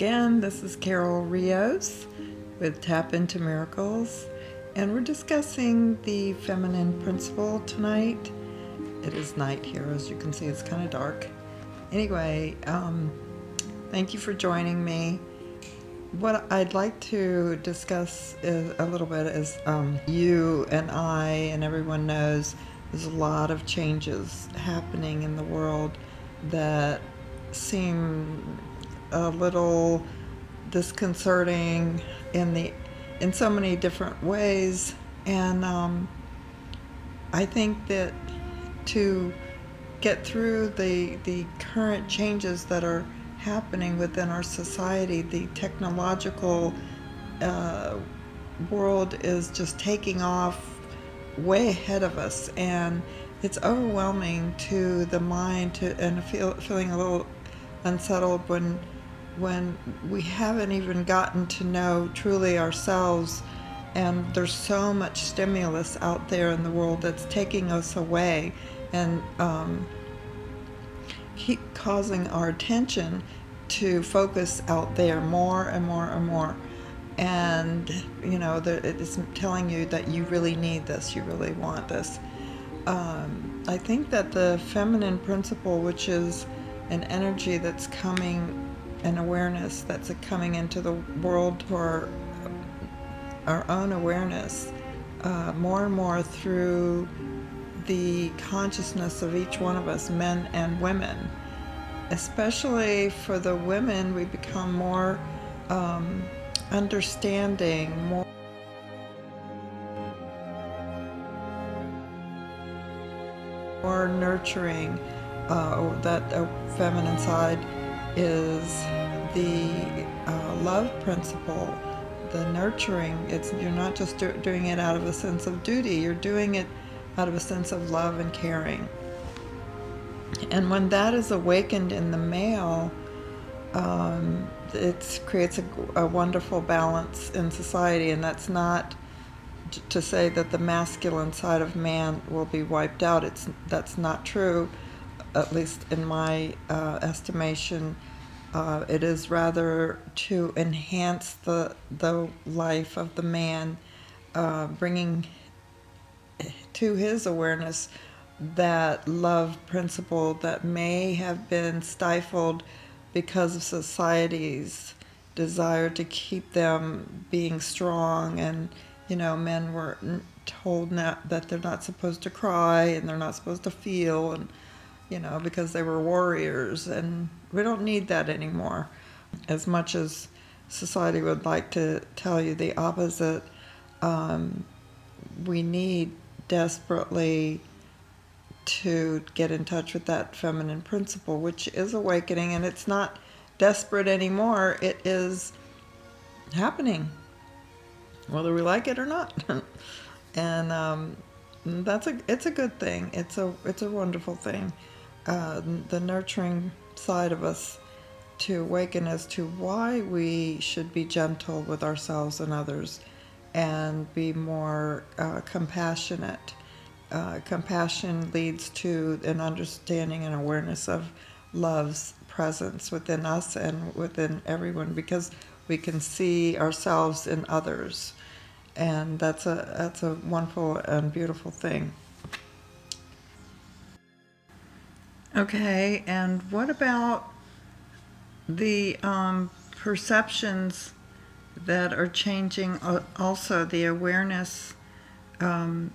again. This is Carol Rios with Tap Into Miracles, and we're discussing the feminine principle tonight. It is night here, as you can see. It's kind of dark. Anyway, thank you for joining me. What I'd like to discuss a little bit is you and I and everyone knows there's a lot of changes happening in the world that seem a little disconcerting in so many different ways, and I think that to get through the current changes that are happening within our society, the technological world is just taking off way ahead of us, and it's overwhelming to the mind and feeling a little unsettled when we haven't even gotten to know truly ourselves, and there's so much stimulus out there in the world that's taking us away and keep causing our attention to focus out there more and more and more. And you know, it is telling you that you really need this, you really want this. I think that the feminine principle, which is an energy that's coming, an awareness that's coming into the world for our own awareness, more and more through the consciousness of each one of us, men and women. Especially for the women, we become more understanding, more nurturing. That feminine side is the love principle, the nurturing. You're not just doing it out of a sense of duty, you're doing it out of a sense of love and caring. And when that is awakened in the male, it creates a wonderful balance in society. And that's not to say that the masculine side of man will be wiped out. That's not true, at least in my estimation. It is rather to enhance the life of the man, bringing to his awareness that love principle that may have been stifled because of society's desire to keep them being strong. And you know, men were told that they're not supposed to cry and they're not supposed to feel, and you know, because they were warriors. And we don't need that anymore. As much as society would like to tell you the opposite, we need desperately to get in touch with that feminine principle, which is awakening. And it's not desperate anymore, it is happening, whether we like it or not. And it's a good thing. It's a wonderful thing. The nurturing side of us to awaken as to why we should be gentle with ourselves and others and be more compassionate. Compassion leads to an understanding and awareness of love's presence within us and within everyone, because we can see ourselves in others, and that's a wonderful and beautiful thing. Okay, and what about the perceptions that are changing? Also, the awareness that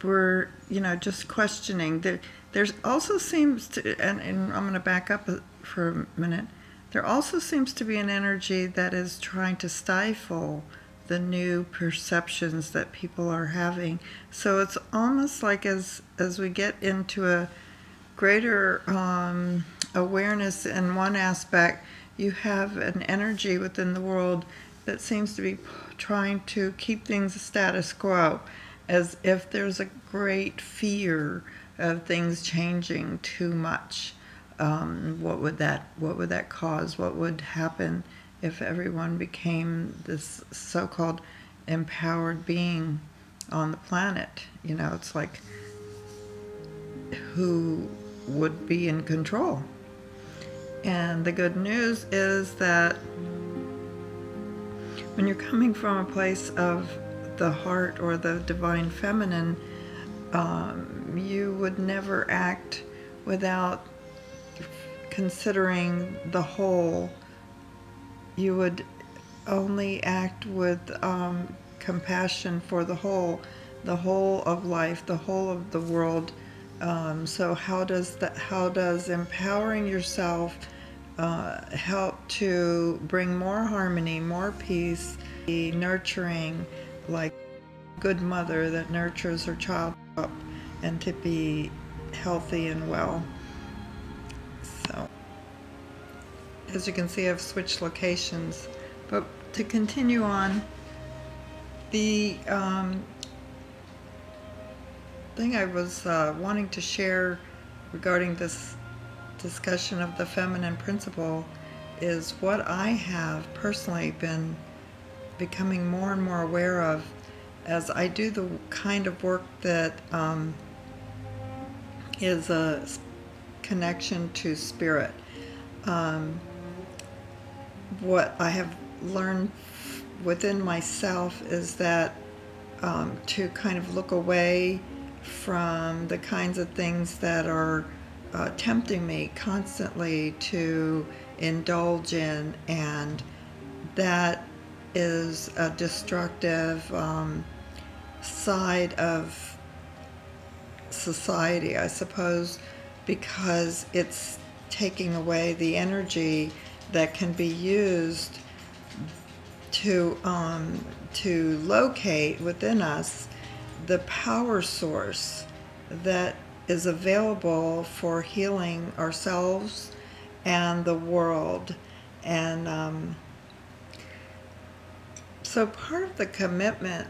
we're, you know, just questioning. There's also seems to, and I'm going to back up for a minute. There also seems to be an energy that is trying to stifle the new perceptions that people are having. So it's almost like as we get into a greater awareness in one aspect, you have an energy within the world that seems to be trying to keep things status quo, as if there's a great fear of things changing too much. What would that cause? What would happen if everyone became this so-called empowered being on the planet? You know, it's like, who would be in control? And the good news is that when you're coming from a place of the heart or the divine feminine, you would never act without considering the whole. You would only act with compassion for the whole of life, the whole of the world. So how does empowering yourself help to bring more harmony, more peace, be nurturing, like a good mother that nurtures her child up and to be healthy and well. So as you can see, I've switched locations, but to continue on, the thing I was wanting to share regarding this discussion of the feminine principle is what I have personally been becoming more and more aware of as I do the kind of work that is a connection to spirit. What I have learned within myself is that to kind of look away from the kinds of things that are tempting me constantly to indulge in, and that is a destructive side of society, I suppose, because it's taking away the energy that can be used to locate within us the power source that is available for healing ourselves and the world. And so part of the commitment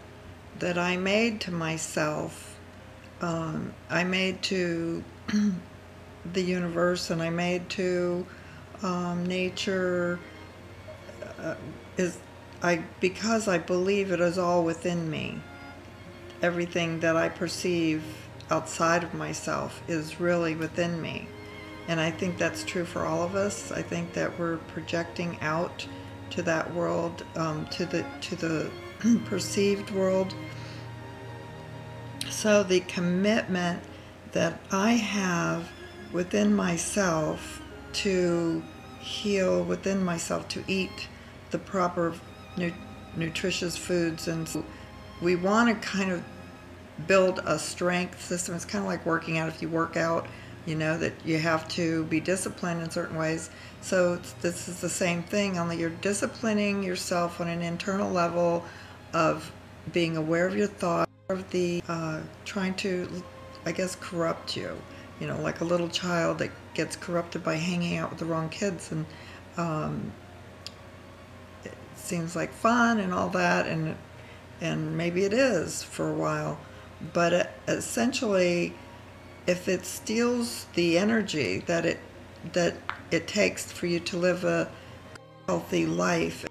that I made to myself, I made to the universe, and I made to nature, because I believe it is all within me. Everything that I perceive outside of myself is really within me. And I think that's true for all of us. I think that we're projecting out to that world, to the perceived world. So the commitment that I have within myself to heal within myself, to eat the proper nutritious foods, and so we want to kind of build a strength system. It's kind of like working out. If you work out, you know that you have to be disciplined in certain ways. So this is the same thing, only you're disciplining yourself on an internal level of being aware of your thoughts, of the trying to, I guess, corrupt you. You know, like a little child that gets corrupted by hanging out with the wrong kids, and it seems like fun and all that, and maybe it is for a while, but essentially, if it steals the energy that it takes for you to live a healthy life,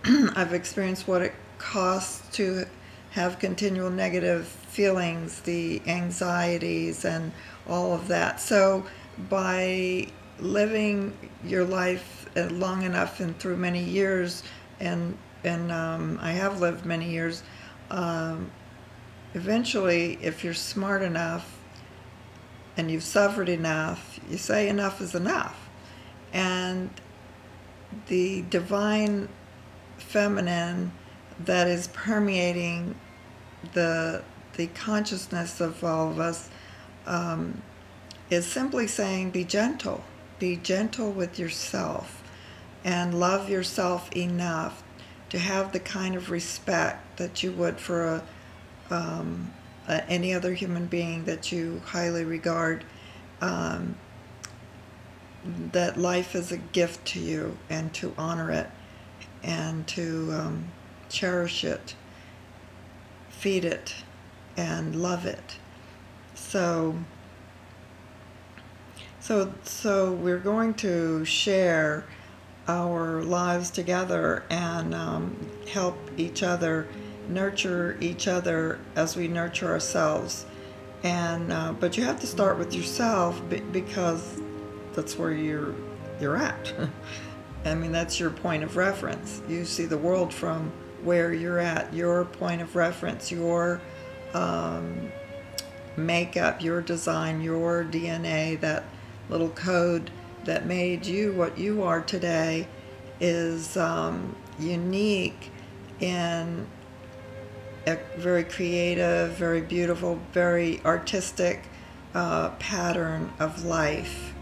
I've experienced what it costs to have continual negative feelings, the anxieties and all of that. So by living your life long enough and through many years, and I have lived many years, eventually, if you're smart enough and you've suffered enough, you say enough is enough. And the divine feminine that is permeating the consciousness of all of us is simply saying, be gentle with yourself, and love yourself enough to have the kind of respect that you would for any other human being that you highly regard, that life is a gift to you, and to honor it, and to cherish it, feed it, and love it. So we're going to share our lives together and help each other, nurture each other as we nurture ourselves. And but you have to start with yourself, because that's where you're at. I mean, that's your point of reference. You see the world from where you're at, your point of reference, your makeup, your design, your DNA, that little code that made you what you are today is unique in a very creative, very beautiful, very artistic pattern of life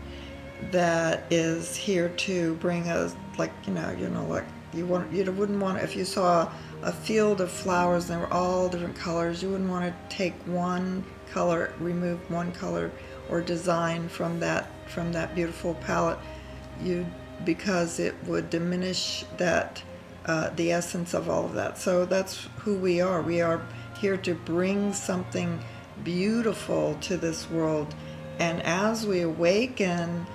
that is here to bring us, like, like you wouldn't want, if you saw a field of flowers and they were all different colors, you wouldn't want to take one color, remove one color or design from that beautiful palette, because it would diminish that the essence of all of that. So that's who we are. We are here to bring something beautiful to this world, and as we awaken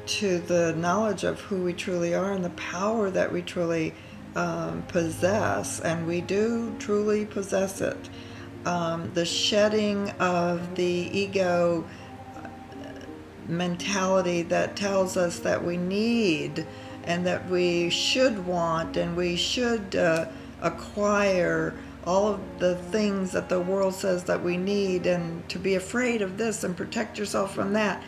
to the knowledge of who we truly are and the power that we truly possess, and we do truly possess it, the shedding of the ego mentality that tells us that we need and that we should want and we should acquire all of the things that the world says that we need, and to be afraid of this and protect yourself from that.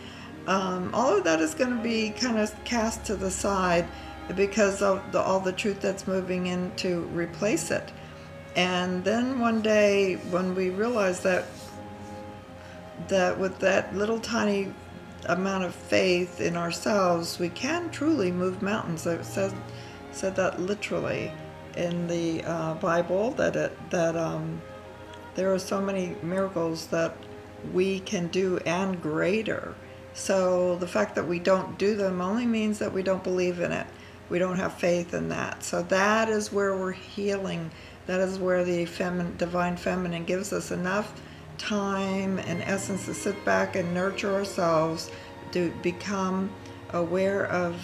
All of that is going to be kind of cast to the side because of all the truth that's moving in to replace it. And then one day when we realize that with that little tiny amount of faith in ourselves, we can truly move mountains. It said that literally in the Bible, that there are so many miracles that we can do and greater. So the fact that we don't do them only means that we don't believe in it. We don't have faith in that. So that is where we're healing. That is where the divine feminine gives us enough time and essence to sit back and nurture ourselves, to become aware of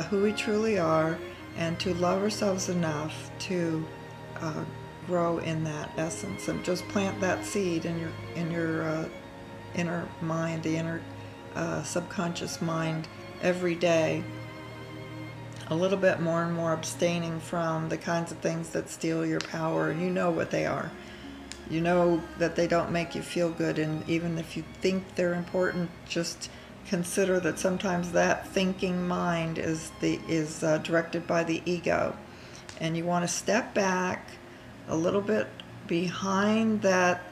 who we truly are, and to love ourselves enough to grow in that essence, and just plant that seed in your inner mind, the inner subconscious mind, every day, a little bit more and more, abstaining from the kinds of things that steal your power. And you know what they are. You know that they don't make you feel good, and even if you think they're important, just consider that sometimes that thinking mind is directed by the ego, and you want to step back a little bit behind that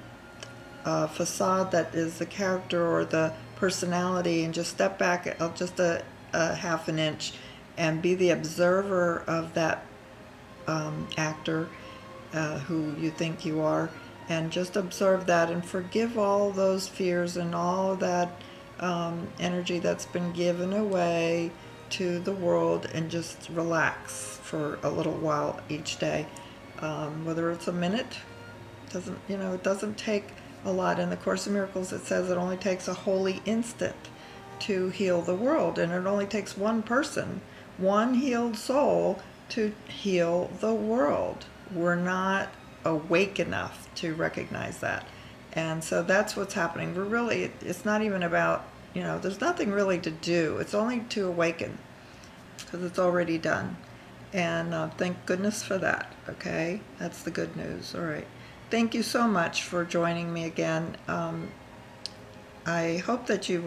facade that is the character or the personality, and just step back just a half an inch and be the observer of that actor who you think you are, and just observe that and forgive all those fears and all of that energy that's been given away to the world, and just relax for a little while each day, whether it's a minute. It doesn't take a lot. In the Course in Miracles it says it only takes a holy instant to heal the world, and it only takes one person, one healed soul, to heal the world. We're not awake enough to recognize that. And so that's what's happening. It's not even about, there's nothing really to do. It's only to awaken, because it's already done. And thank goodness for that, okay? That's the good news. All right. Thank you so much for joining me again. I hope that you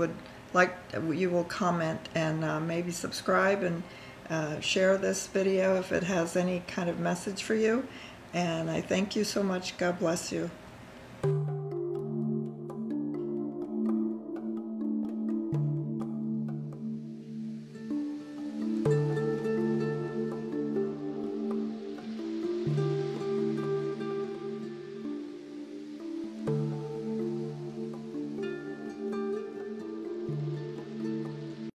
will comment and maybe subscribe and share this video if it has any kind of message for you. And I thank you so much. God bless you.